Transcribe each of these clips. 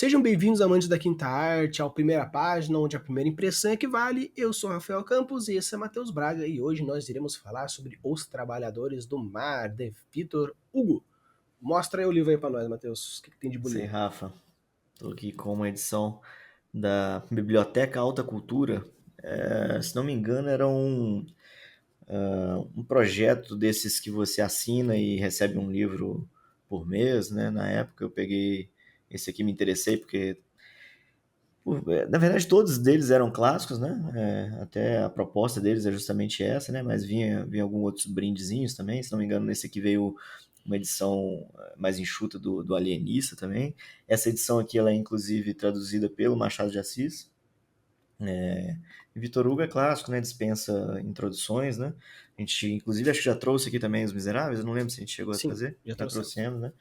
Sejam bem-vindos, amantes da quinta arte, ao Primeira Página, onde a primeira impressão é que vale. Eu sou Rafael Campos e esse é Matheus Braga, e hoje nós iremos falar sobre Os Trabalhadores do Mar, de Vitor Hugo. Mostra aí o livro aí pra nós, Matheus. O que tem de Sei, bonito? Rafa. Estou aqui com uma edição da Biblioteca Alta Cultura. Se não me engano, era um projeto desses que você assina e recebe um livro por mês, né? Na época eu peguei esse aqui, me interessei porque, na verdade, todos deles eram clássicos, né? Até a proposta deles é justamente essa, né? Mas vinha alguns outros brindezinhos também. Se não me engano, nesse aqui veio uma edição mais enxuta do Alienista também. Essa edição aqui ela é inclusive traduzida pelo Machado de Assis. E Vitor Hugo é clássico, né? Dispensa introduções, né? A gente, inclusive, acho que já trouxe aqui também Os Miseráveis, eu não lembro se a gente chegou a Sim, trazer. já Já trouxemos. trouxemos, né?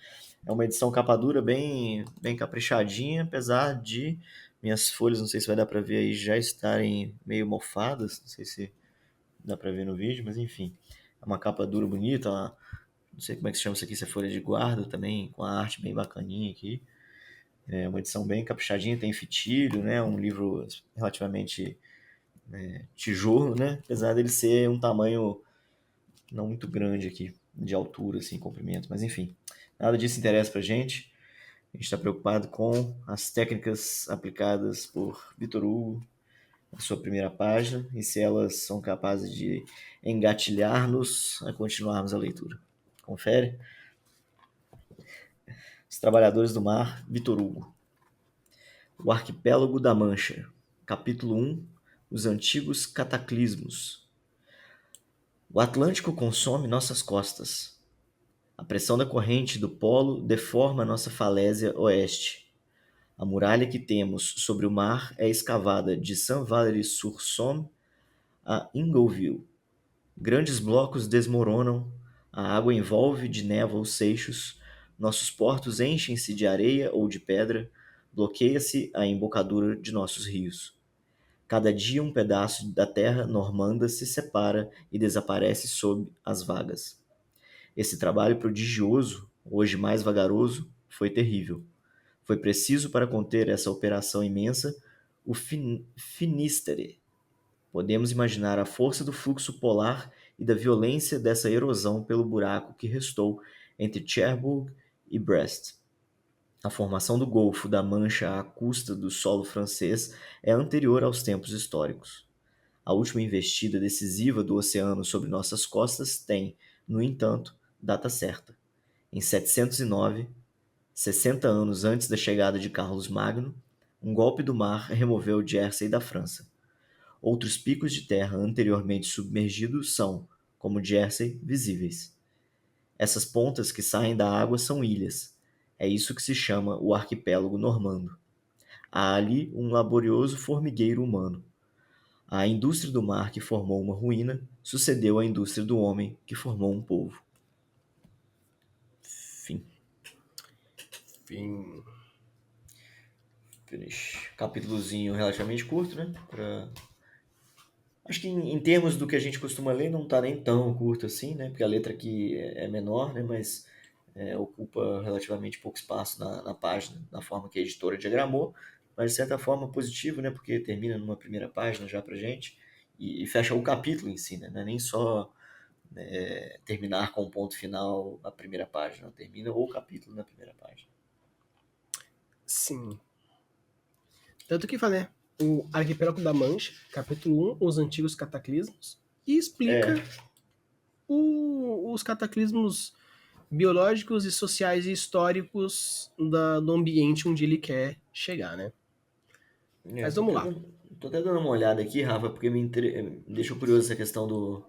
É uma edição capa dura bem caprichadinha, apesar de minhas folhas, não sei se vai dar para ver aí, já estarem meio mofadas, não sei se dá para ver no vídeo, mas enfim. É uma capa dura bonita, não sei como é que se chama isso aqui, se é folha de guarda também, com a arte bem bacaninha aqui. É uma edição bem caprichadinha, tem fitilho, né? Um livro relativamente tijolo, né? Apesar dele ser um tamanho não muito grande aqui, de altura, assim, comprimento, mas enfim, nada disso interessa pra gente. A gente está preocupado com as técnicas aplicadas por Vitor Hugo na sua primeira página e se elas são capazes de engatilhar-nos a continuarmos a leitura. Confere? Os Trabalhadores do Mar, Vitor Hugo. O Arquipélago da Mancha. Capítulo 1. Os Antigos Cataclismos. O Atlântico consome nossas costas. A pressão da corrente do polo deforma nossa falésia oeste. A muralha que temos sobre o mar é escavada de Saint-Valery-sur-Somme a Ingouville. Grandes blocos desmoronam, a água envolve de névoa os seixos, nossos portos enchem-se de areia ou de pedra, bloqueia-se a embocadura de nossos rios. Cada dia um pedaço da terra normanda se separa e desaparece sob as vagas. Esse trabalho prodigioso, hoje mais vagaroso, foi terrível. Foi preciso para conter essa operação imensa o Finistere. Podemos imaginar a força do fluxo polar e da violência dessa erosão pelo buraco que restou entre Cherbourg e Brest. A formação do Golfo da Mancha à custa do solo francês é anterior aos tempos históricos. A última investida decisiva do oceano sobre nossas costas tem, no entanto, data certa. Em 709, 60 anos antes da chegada de Carlos Magno, um golpe do mar removeu Jersey da França. Outros picos de terra anteriormente submergidos são, como Jersey, visíveis. Essas pontas que saem da água são ilhas. É isso que se chama o arquipélago normando. Há ali um laborioso formigueiro humano. A indústria do mar que formou uma ruína sucedeu à indústria do homem que formou um povo. Fim. Fim. Finish. Capítulozinho relativamente curto, né? Acho que em termos do que a gente costuma ler, não está nem tão curto assim, né? Porque a letra aqui é menor, né? Mas ocupa relativamente pouco espaço na página, na forma que a editora diagramou, mas de certa forma positivo, né? Porque termina numa primeira página já pra gente e fecha o capítulo em si, né? Não é nem só terminar com um ponto final na primeira página, termina o capítulo na primeira página. Sim. Tanto que fala, né? O Arquipélago da Mancha, capítulo 1, Os Antigos Cataclismos, e É, explica os cataclismos biológicos e sociais e históricos do ambiente onde ele quer chegar, né? Mas vamos lá. tô até dando uma olhada aqui, Rafa, porque me deixou curioso essa questão do,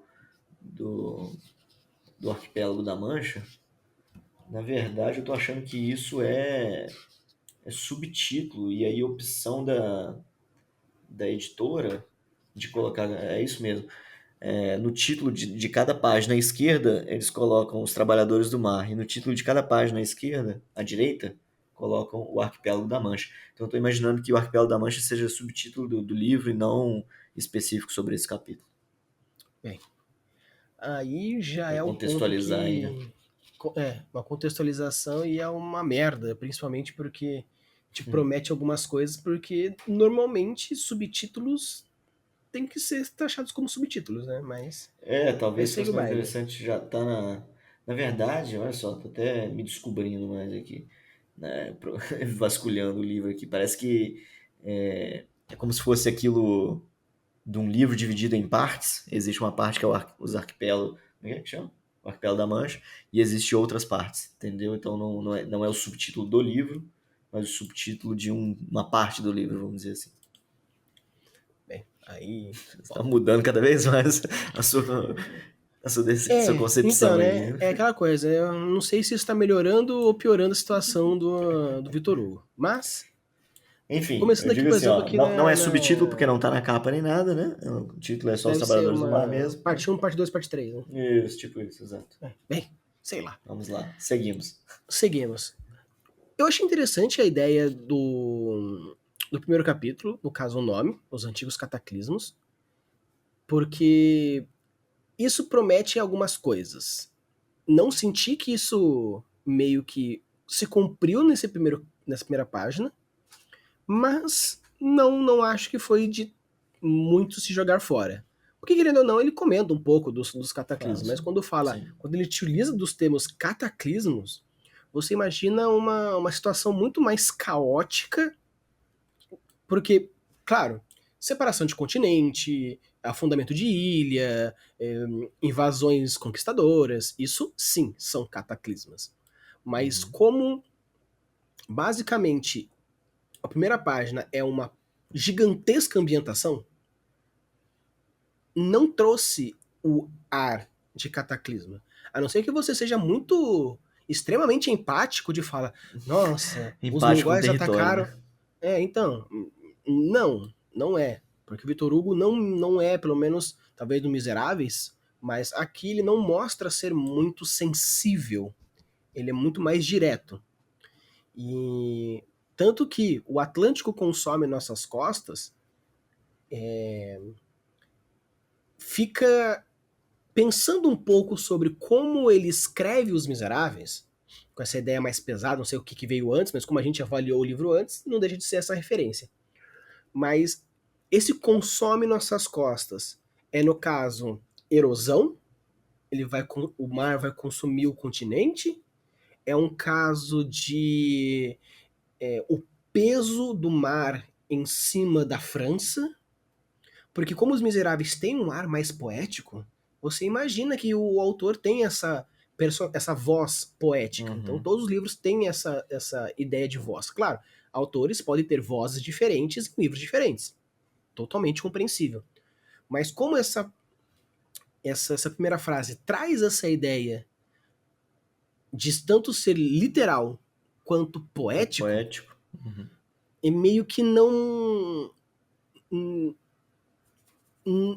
do arquipélago da Mancha. Na verdade, eu tô achando que isso é subtítulo, e aí opção da editora de colocar. É isso mesmo. No título de cada página à esquerda, eles colocam os Trabalhadores do Mar, e no título de cada página à esquerda, à direita, colocam o Arquipélago da Mancha. Então, eu estou imaginando que o Arquipélago da Mancha seja subtítulo do livro e não específico sobre esse capítulo. Bem, aí já Para é um ponto contextualizar aí, né? que é uma contextualização e é uma merda, principalmente porque te promete algumas coisas, porque normalmente subtítulos têm que ser taxados como subtítulos, né? Mas Talvez segue o fosse mais baile. interessante já tá na verdade, olha só, tô até me descobrindo mais aqui, né, vasculhando o livro aqui, parece que é como se fosse aquilo de um livro dividido em partes. Existe uma parte que é os arquipélagos, como é que chama? O arquipélago da Mancha, e existe outras partes, entendeu? Então não é o subtítulo do livro, mas o subtítulo de uma parte do livro, vamos dizer assim. Bem, aí. Está Bom. mudando cada vez mais a sua concepção Então, aí, né? né? É aquela coisa. Eu não sei se isso tá melhorando ou piorando a situação do Vitor Hugo. Mas, Enfim, eu começando aqui, digo por assim, exemplo, ó, aqui não é subtítulo porque não tá na capa nem nada, né? O título é só Os deve ser Trabalhadores do Mar uma mesmo, né? parte um, parte 2, parte 3, né? Isso, tipo isso, exato. Bem, sei lá. Vamos lá, seguimos. Seguimos. Eu achei interessante a ideia do primeiro capítulo, no caso o nome, Os Antigos Cataclismos, porque isso promete algumas coisas. Não senti que isso meio que se cumpriu nessa primeira página, mas não acho que foi de muito se jogar fora. Porque, querendo ou não, ele comenta um pouco dos cataclismos, mas Fácil, sim. quando ele utiliza dos termos cataclismos, você imagina uma situação muito mais caótica, porque, claro, separação de continente, afundamento de ilha, invasões conquistadoras, isso sim são cataclismas. Mas Uhum. como basicamente a primeira página é uma gigantesca ambientação, não trouxe o ar de cataclisma. A não ser que você seja muito extremamente empático de falar, nossa, os Empate com o mongóis território, atacaram. né? Então, não é. Porque o Vitor Hugo não é, pelo menos, talvez no Miseráveis, mas aqui ele não mostra ser muito sensível. Ele é muito mais direto. E tanto que o Atlântico consome nossas costas, fica pensando um pouco sobre como ele escreve Os Miseráveis, com essa ideia mais pesada, não sei o que veio antes, mas como a gente avaliou o livro antes, não deixa de ser essa referência. Mas esse consome nossas costas é, no caso, erosão, o mar vai consumir o continente, é um caso de o peso do mar em cima da França, porque como Os Miseráveis têm um ar mais poético, você imagina que o autor tem essa voz poética. Então Uhum. todos os livros têm essa ideia de voz. Claro, autores podem ter vozes diferentes em livros diferentes. Totalmente compreensível. Mas como essa primeira frase traz essa ideia de tanto ser literal quanto poético, Poético. Uhum. é meio que não.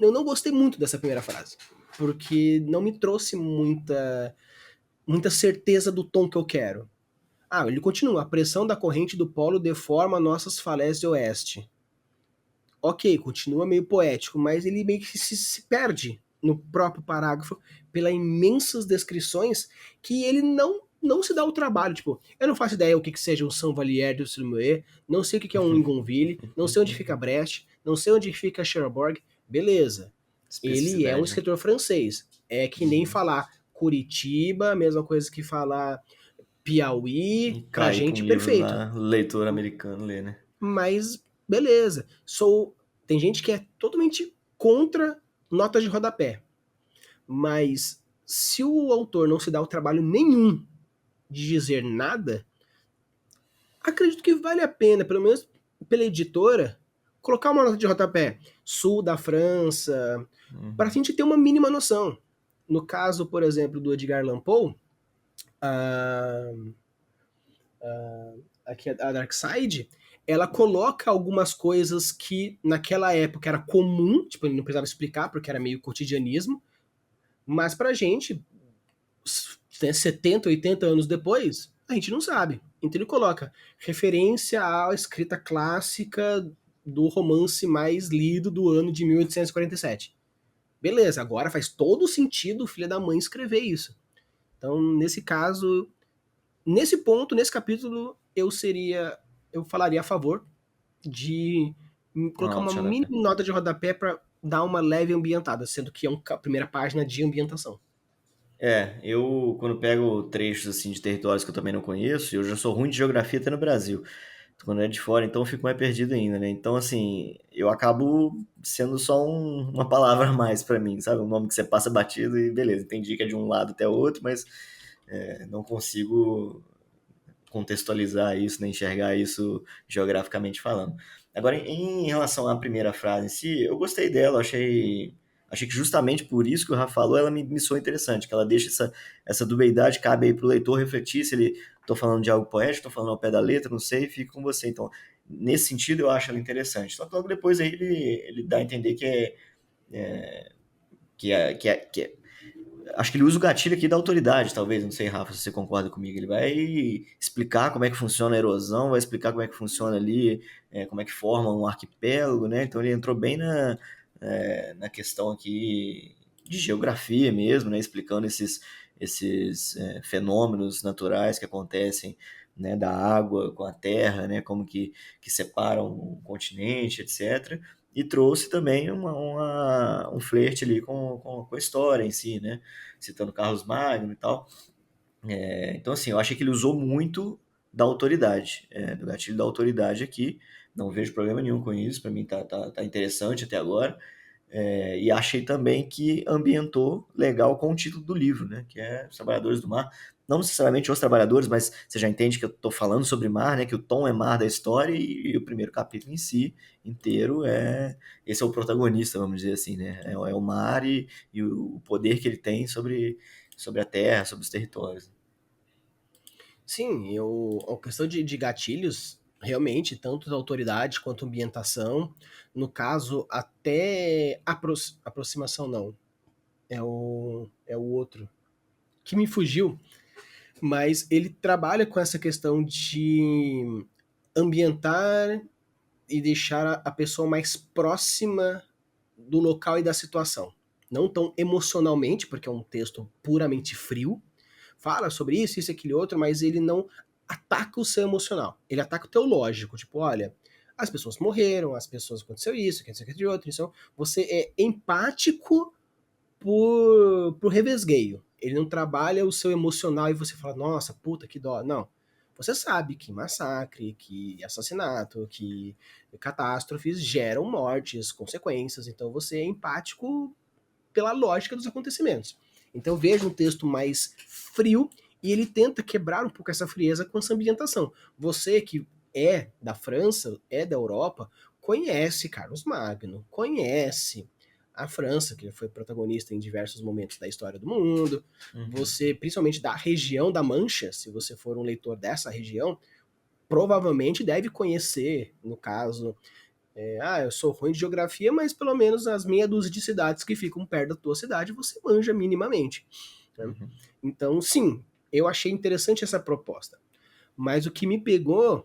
Eu não gostei muito dessa primeira frase. Porque não me trouxe muita certeza do tom que eu quero. Ah, ele continua. A pressão da corrente do polo deforma nossas falésias de oeste. Ok, continua meio poético, mas ele meio que se perde no próprio parágrafo pelas imensas descrições que ele não se dá o trabalho. Tipo, eu não faço ideia o que seja um Saint-Vallier du Simonet, não sei o que é um Lingonville, não sei onde fica Brest, não sei onde fica Cherbourg. Beleza, ele é um Especificidade, né? escritor francês. É que nem Uhum. falar Curitiba, mesma coisa que falar Piauí, E pra cair para um gente, livro perfeito. lá, leitor americano ler, né? Mas beleza. Tem gente que é totalmente contra notas de rodapé. Mas se o autor não se dá o trabalho nenhum de dizer nada, acredito que vale a pena, pelo menos pela editora, colocar uma nota de rodapé. Sul da França, para a Uhum. gente ter uma mínima noção. No caso, por exemplo, do Edgar Allan Poe, a, aqui a Dark Side, ela coloca algumas coisas que naquela época era comum, tipo, ele não precisava explicar porque era meio cotidianismo, mas pra gente, 70, 80 anos depois, a gente não sabe. Então ele coloca referência à escrita clássica do romance mais lido do ano de 1847. Beleza, agora faz todo sentido o filho da mãe escrever isso. Então, nesse caso, nesse ponto, nesse capítulo, eu seria eu falaria a favor de colocar uma Nota de mini rodapé. nota de rodapé para dar uma leve ambientada, sendo que é uma primeira página de ambientação. Eu quando pego trechos assim de territórios que eu também não conheço, eu já sou ruim de geografia até no Brasil. Quando é de fora, então eu fico mais perdido ainda, né? Então, assim, eu acabo sendo só uma palavra a mais pra mim, sabe? Um nome que você passa batido e beleza, entendi que é de um lado até o outro, mas não consigo contextualizar isso, nem enxergar isso geograficamente falando. Agora, em relação à primeira frase em si, eu gostei dela, achei que justamente por isso que o Rafa falou, ela me soou interessante, que ela deixa essa dualidade, cabe aí pro leitor refletir se ele tô falando de algo poético, tô falando ao pé da letra, não sei, fica com você. Então, nesse sentido, eu acho ela interessante. Só que logo depois aí ele dá a entender que é acho que ele usa o gatilho aqui da autoridade, talvez, não sei, Rafa, se você concorda comigo. Ele vai explicar como é que funciona a erosão, vai explicar como é que funciona ali, como é que forma um arquipélago, né? Então ele entrou bem na questão aqui de geografia mesmo, né? Explicando esses fenômenos naturais que acontecem, né, da água com a terra, né? Como que separam um continente, etc. E trouxe também um flerte ali com a história em si, né? Citando Carlos Magno e tal. Então, assim, eu achei que ele usou muito da autoridade, do gatilho da autoridade aqui. Não vejo problema nenhum com isso, para mim tá interessante até agora. E achei também que ambientou legal com o título do livro, né? Que é Os Trabalhadores do Mar. Não necessariamente os trabalhadores, mas você já entende que eu estou falando sobre mar, né? Que o tom é mar da história e o primeiro capítulo em si, inteiro, esse é o protagonista, vamos dizer assim, né? É o mar e o poder que ele tem sobre a terra, sobre os territórios. Sim, a questão de gatilhos, realmente, tanto da autoridade quanto ambientação, no caso, até aproximação não, é o outro, que me fugiu, mas ele trabalha com essa questão de ambientar e deixar a pessoa mais próxima do local e da situação. Não tão emocionalmente, porque é um texto puramente frio, fala sobre isso, aquele outro, mas ele não ataca o seu emocional. Ele ataca o teu lógico. Tipo, olha, as pessoas morreram, as pessoas aconteceu isso, aconteceu aquele outro. Então, você é empático por revesgueio. Ele não trabalha o seu emocional e você fala, nossa, puta, que dó. Não. Você sabe que massacre, que assassinato, que catástrofes geram mortes, consequências. Então você é empático pela lógica dos acontecimentos. Então eu vejo um texto mais frio e ele tenta quebrar um pouco essa frieza com essa ambientação. Você que é da França, é da Europa, conhece Carlos Magno, conhece a França, que foi protagonista em diversos momentos da história do mundo. Uhum. Você, principalmente da região da Mancha, se você for um leitor dessa região, provavelmente deve conhecer, no caso, eu sou ruim de geografia, mas pelo menos as meia dúzia de cidades que ficam perto da tua cidade você manja minimamente. Né? Uhum. Então, sim, eu achei interessante essa proposta. Mas o que me pegou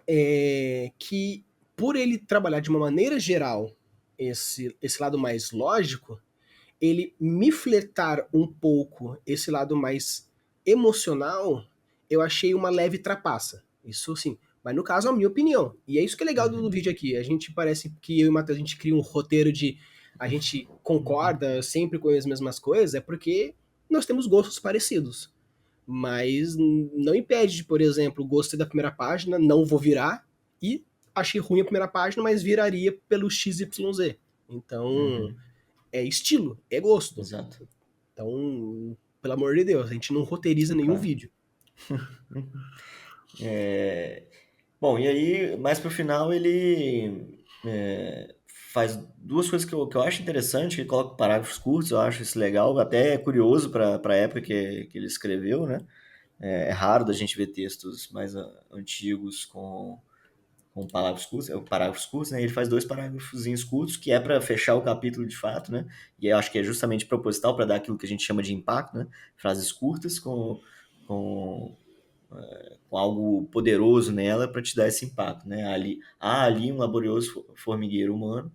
é que, por ele trabalhar de uma maneira geral esse lado mais lógico, ele me flertar um pouco esse lado mais emocional, eu achei uma leve trapaça. Isso sim. Mas no caso, é a minha opinião. E é isso que é legal do Uhum. vídeo aqui. A gente parece que eu e o Matheus, a gente cria um roteiro de. A gente Uhum. concorda sempre com as mesmas coisas, é porque nós temos gostos parecidos. Mas não impede de, por exemplo, gostei da primeira página, não vou virar, e achei ruim a primeira página, mas viraria pelo XYZ. Então, Uhum. é estilo, é gosto. Exato. Então, pelo amor de Deus, a gente não roteiriza nenhum Claro. vídeo. É, Bom, e aí, mais pro final, ele faz duas coisas que eu acho interessante, ele coloca parágrafos curtos, eu acho isso legal, até é curioso para a época que ele escreveu, né? É raro da gente ver textos mais antigos com parágrafos curtos, né? Ele faz dois parágrafozinhos curtos, que é para fechar o capítulo de fato, né? E eu acho que é justamente proposital para dar aquilo que a gente chama de impacto, né? Frases curtas com com algo poderoso nela para te dar esse impacto, né? Há ali um laborioso formigueiro humano,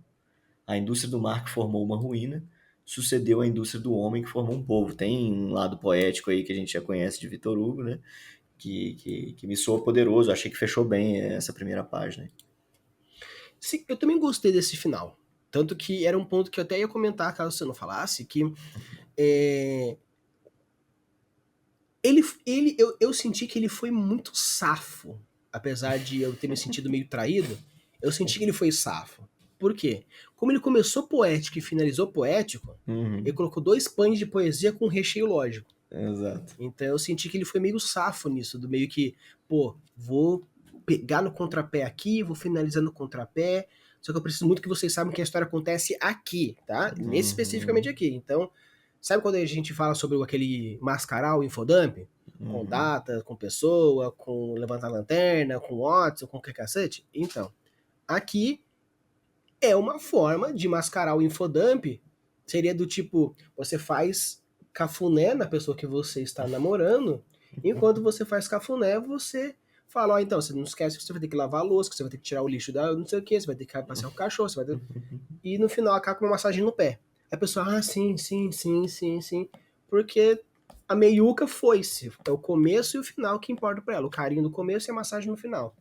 a indústria do mar que formou uma ruína, sucedeu a indústria do homem que formou um povo. Tem um lado poético aí que a gente já conhece de Vitor Hugo, né? que me soou poderoso. Achei que fechou bem essa primeira página. Sim, eu também gostei desse final. Tanto que era um ponto que eu até ia comentar, caso você não falasse, que é, eu senti que ele foi muito safo. Apesar de eu ter me sentido meio traído, eu senti que ele foi safo. Por quê? Como ele começou poético e finalizou poético, ele Uhum, colocou 2 pães de poesia com recheio lógico. exato. Então eu senti que ele foi meio safo nisso, do meio que, pô, vou pegar no contrapé aqui, vou finalizar no contrapé, só que eu preciso muito que vocês saibam que a história acontece aqui, tá? Nesse especificamente Uhum, aqui. Então, sabe quando a gente fala sobre aquele mascarar o infodump? Com uhum. data, com pessoa, com levantar lanterna, com Watson, com que cacete? Então, aqui é uma forma de mascarar o infodump. Seria do tipo, você faz cafuné na pessoa que você está namorando, enquanto você faz cafuné, você fala, ó, então, você não esquece que você vai ter que lavar a louça, que você vai ter que tirar o lixo da não sei o que, você vai ter que passear o cachorro, você vai ter... E no final acaba com uma massagem no pé. A pessoa, ah, sim, sim, sim, sim, sim. Porque a meiuca foi-se. É o começo e o final que importa pra ela. O carinho no começo e a massagem no final.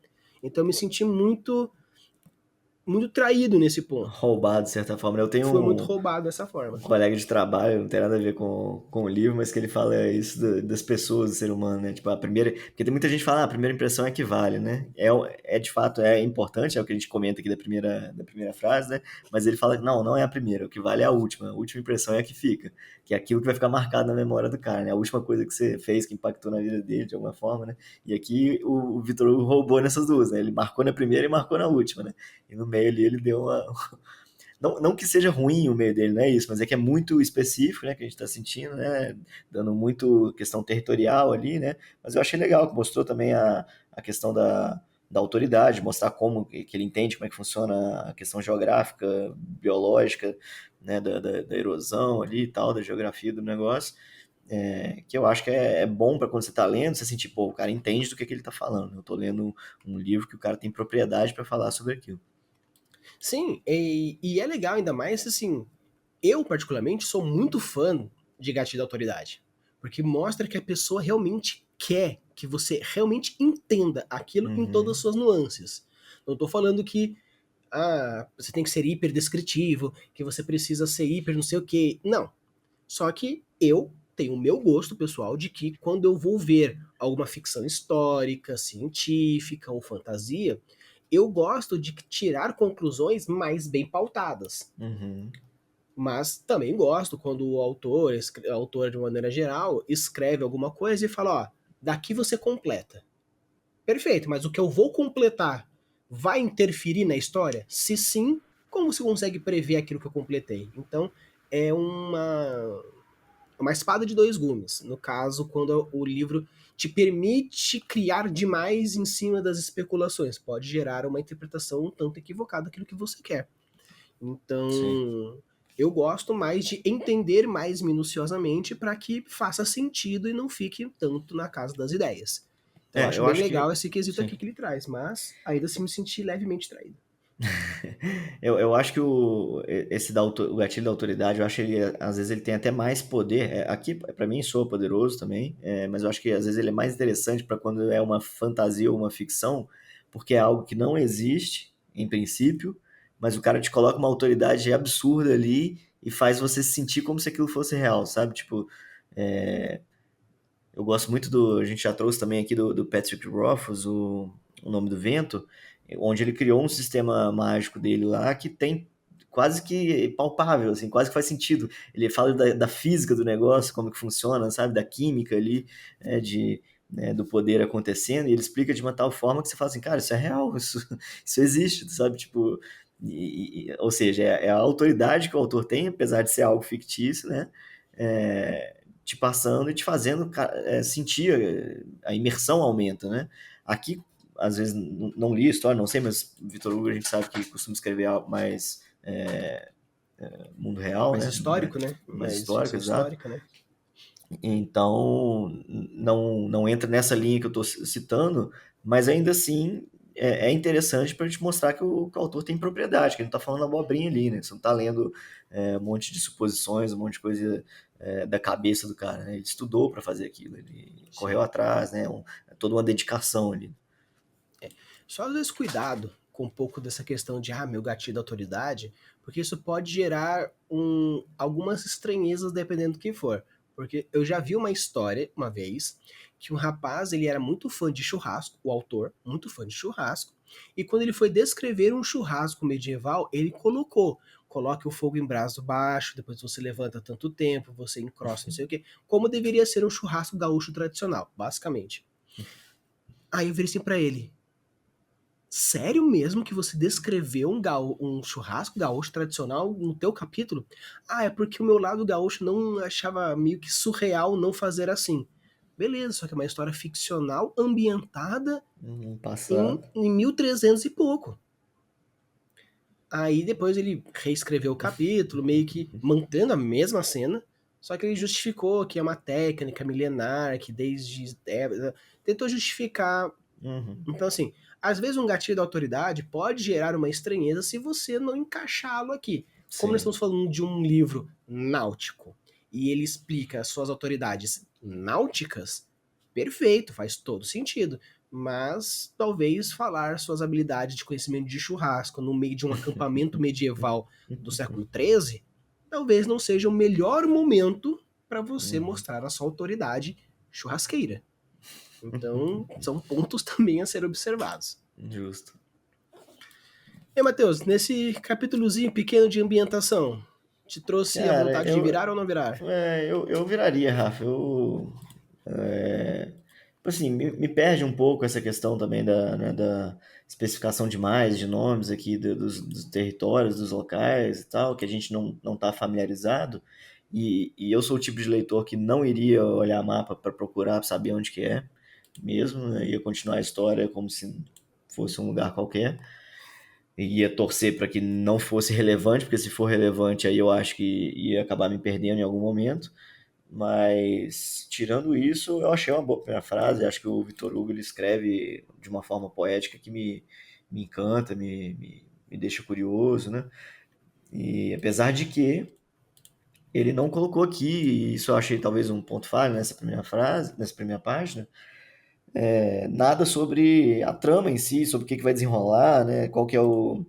Então eu me senti muito traído nesse ponto. Roubado, de certa forma. Eu tenho Foi muito roubado dessa um forma. colega de trabalho, não tem nada a ver com o livro, mas que ele fala isso das pessoas, do ser humano, né? Tipo, a primeira. Porque tem muita gente que fala, ah, a primeira impressão é que vale, né? É de fato, é importante, é o que a gente comenta aqui da primeira frase, né? Mas ele fala que não é a primeira, o que vale é a última. A última impressão é a que fica, que é aquilo que vai ficar marcado na memória do cara, né? A última coisa que você fez que impactou na vida dele de alguma forma, né? E aqui o Vitor Hugo roubou nessas duas, né? Ele marcou na primeira e marcou na última, né? E no meio ali ele deu uma, não que seja ruim o meio dele, não é isso, mas é que é muito específico, né, que a gente está sentindo, né, dando muito questão territorial ali, né, mas eu achei legal que mostrou também a questão da autoridade, mostrar como que ele entende como é que funciona a questão geográfica, biológica, né, da erosão ali e tal, da geografia do negócio, que eu acho que é bom para quando você está lendo, você sentir, pô, o cara entende do que ele está falando, eu estou lendo um livro que o cara tem propriedade para falar sobre aquilo. Sim, e é legal ainda mais assim. Eu, particularmente, sou muito fã de gatilho da autoridade. Porque mostra que a pessoa realmente quer que você realmente entenda aquilo em todas as Uhum, suas nuances. Não tô falando que você tem que ser hiper descritivo, que você precisa ser hiper não sei o quê. Não. Só que eu tenho o meu gosto pessoal de que quando eu vou ver alguma ficção histórica, científica ou fantasia, eu gosto de tirar conclusões mais bem pautadas. uhum. Mas também gosto quando o autor de maneira geral, escreve alguma coisa e fala, ó, daqui você completa. Perfeito, mas o que eu vou completar vai interferir na história? Se sim, como você consegue prever aquilo que eu completei? Então, é uma espada de dois gumes. No caso, quando o livro te permite criar demais em cima das especulações, pode gerar uma interpretação um tanto equivocada daquilo que você quer. Sim. Então, eu gosto mais de entender mais minuciosamente para que faça sentido e não fique tanto na casa das ideias. Então, eu acho Eu bem acho que. legal esse quesito Sim. aqui que ele traz, mas ainda assim me senti levemente traído. Eu acho que o gatilho da autoridade, eu acho ele, às vezes ele tem até mais poder. Aqui, para mim, soa poderoso também, mas eu acho que às vezes ele é mais interessante para quando é uma fantasia ou uma ficção, porque é algo que não existe, em princípio, mas o cara te coloca uma autoridade absurda ali e faz você se sentir como se aquilo fosse real, sabe? Tipo, é, eu gosto muito do. A gente já trouxe também aqui do Patrick Rothfuss, o Nome do Vento, onde ele criou um sistema mágico dele lá que tem quase que palpável, assim, quase que faz sentido. Ele fala da física do negócio, como que funciona, sabe? Da química ali, do poder acontecendo, e ele explica de uma tal forma que você fala assim, cara, isso é real, isso existe, sabe? Tipo. Ou seja, é a autoridade que o autor tem, apesar de ser algo fictício, né? Te passando e te fazendo sentir a imersão aumenta, né? Aqui, às vezes, não li a história, não sei, mas Vitor Hugo a gente sabe que costuma escrever algo mais mundo real, Mais né? histórico, né? Mais Mais histórico, ficção exato. histórica, né? Então, não entra nessa linha que eu estou citando, mas ainda assim é interessante para a gente mostrar que o autor tem propriedade, que ele não está falando abobrinha ali, né? Você não está lendo um monte de suposições, um monte de coisa da cabeça do cara, né? Ele estudou para fazer aquilo, ele correu Sim. atrás, né? toda uma dedicação ali. Só às vezes cuidado com um pouco dessa questão de, meu gatilho da autoridade, porque isso pode gerar algumas estranhezas dependendo do que for. Porque eu já vi uma história, uma vez, que um rapaz, ele era muito fã de churrasco, o autor, muito fã de churrasco, e quando ele foi descrever um churrasco medieval, ele coloque o fogo em braço baixo, depois você levanta tanto tempo, você encrosta, não sei o quê, como deveria ser um churrasco gaúcho tradicional, basicamente. Aí eu virei assim pra ele, sério mesmo que você descreveu um churrasco gaúcho tradicional no teu capítulo? É porque o meu lado gaúcho não achava meio que surreal não fazer assim. Beleza, só que é uma história ficcional ambientada Passado. em 1300 e pouco. Aí depois ele reescreveu o capítulo, meio que mantendo a mesma cena, só que ele justificou que é uma técnica milenar, que desde... tentou justificar. Então, assim, às vezes um gatilho da autoridade pode gerar uma estranheza se você não encaixá-lo aqui. Como nós Sim. estamos falando de um livro náutico e ele explica as suas autoridades náuticas, perfeito, faz todo sentido. Mas talvez falar suas habilidades de conhecimento de churrasco no meio de um acampamento medieval do século XIII, talvez não seja o melhor momento para você mostrar a sua autoridade churrasqueira. Então, são pontos também a ser observados. Justo. E, Matheus, nesse capítulozinho pequeno de ambientação, te trouxe a Cara, vontade de virar ou não virar? eu viraria, Rafa. Tipo assim, me perde um pouco essa questão também da especificação demais de nomes aqui dos territórios, dos locais e tal, que a gente não está familiarizado. E eu sou o tipo de leitor que não iria olhar mapa para procurar, pra saber onde que é mesmo, né? Ia continuar a história como se fosse um lugar qualquer. E ia torcer para que não fosse relevante, porque se for relevante aí eu acho que ia acabar me perdendo em algum momento. Mas, tirando isso, eu achei uma boa primeira frase. Acho que o Vitor Hugo ele escreve de uma forma poética que me encanta, me deixa curioso, né? E apesar de que ele não colocou aqui, e isso eu achei talvez um ponto falho nessa primeira frase, nessa primeira página, nada sobre a trama em si, sobre o que vai desenrolar, né? Qual que é o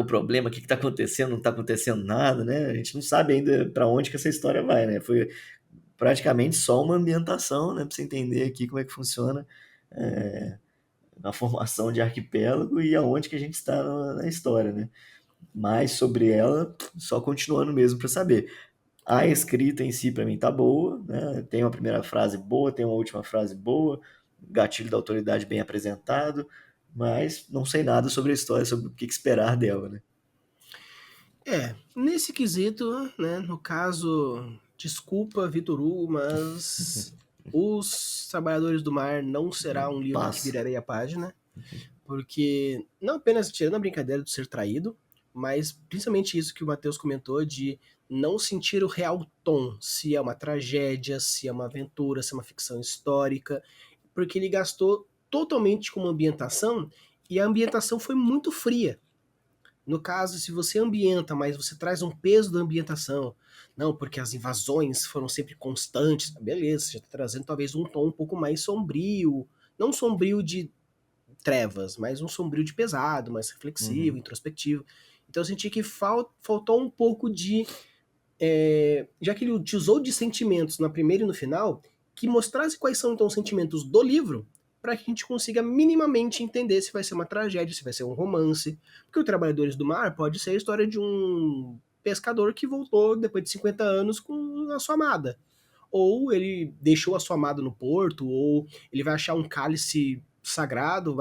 problema, o que está acontecendo, não está acontecendo nada, né? A gente não sabe ainda para onde que essa história vai, né? Foi praticamente só uma ambientação, né, para você entender aqui como é que funciona a formação de arquipélago e aonde que a gente está na história, né? Mas sobre ela, só continuando mesmo para saber. A escrita em si para mim tá boa, né? Tem uma primeira frase boa, tem uma última frase boa, gatilho da autoridade bem apresentado, mas não sei nada sobre a história, sobre o que esperar dela, né? Nesse quesito, né, no caso, desculpa, Vitor Hugo, mas Os Trabalhadores do Mar não será um livro que Passa. virarei a página, porque não apenas tirando a brincadeira de ser traído, mas principalmente isso que o Matheus comentou de não sentir o real tom, se é uma tragédia, se é uma aventura, se é uma ficção histórica, porque ele gastou totalmente com uma ambientação e a ambientação foi muito fria. No caso, se você ambienta, mas você traz um peso da ambientação, não, porque as invasões foram sempre constantes, beleza, você já está trazendo talvez um tom um pouco mais sombrio, não sombrio de trevas, mas um sombrio de pesado, mais reflexivo, introspectivo. Então eu senti que faltou um pouco de. Já que ele utilizou de sentimentos na primeira e no final, que mostrasse quais são então os sentimentos do livro, para que a gente consiga minimamente entender se vai ser uma tragédia, se vai ser um romance. Porque o Trabalhadores do Mar pode ser a história de um pescador que voltou depois de 50 anos com a sua amada. Ou ele deixou a sua amada no porto, ou ele vai achar um cálice sagrado,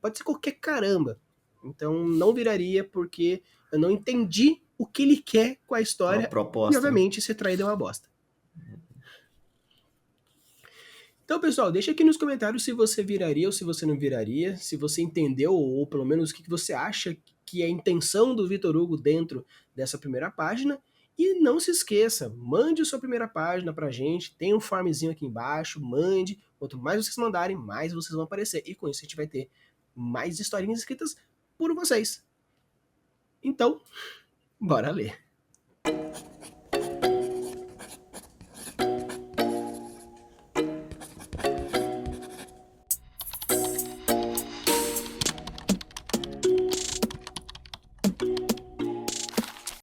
pode ser qualquer caramba. Então não viraria porque eu não entendi o que ele quer com a A história e proposta, né? obviamente ser traído é uma bosta. Então, pessoal, deixa aqui nos comentários se você viraria ou se você não viraria, se você entendeu ou pelo menos o que você acha que é a intenção do Vitor Hugo dentro dessa primeira página. E não se esqueça, mande a sua primeira página pra gente, tem um formzinho aqui embaixo, mande. Quanto mais vocês mandarem, mais vocês vão aparecer. E com isso a gente vai ter mais historinhas escritas por vocês. Então, bora ler.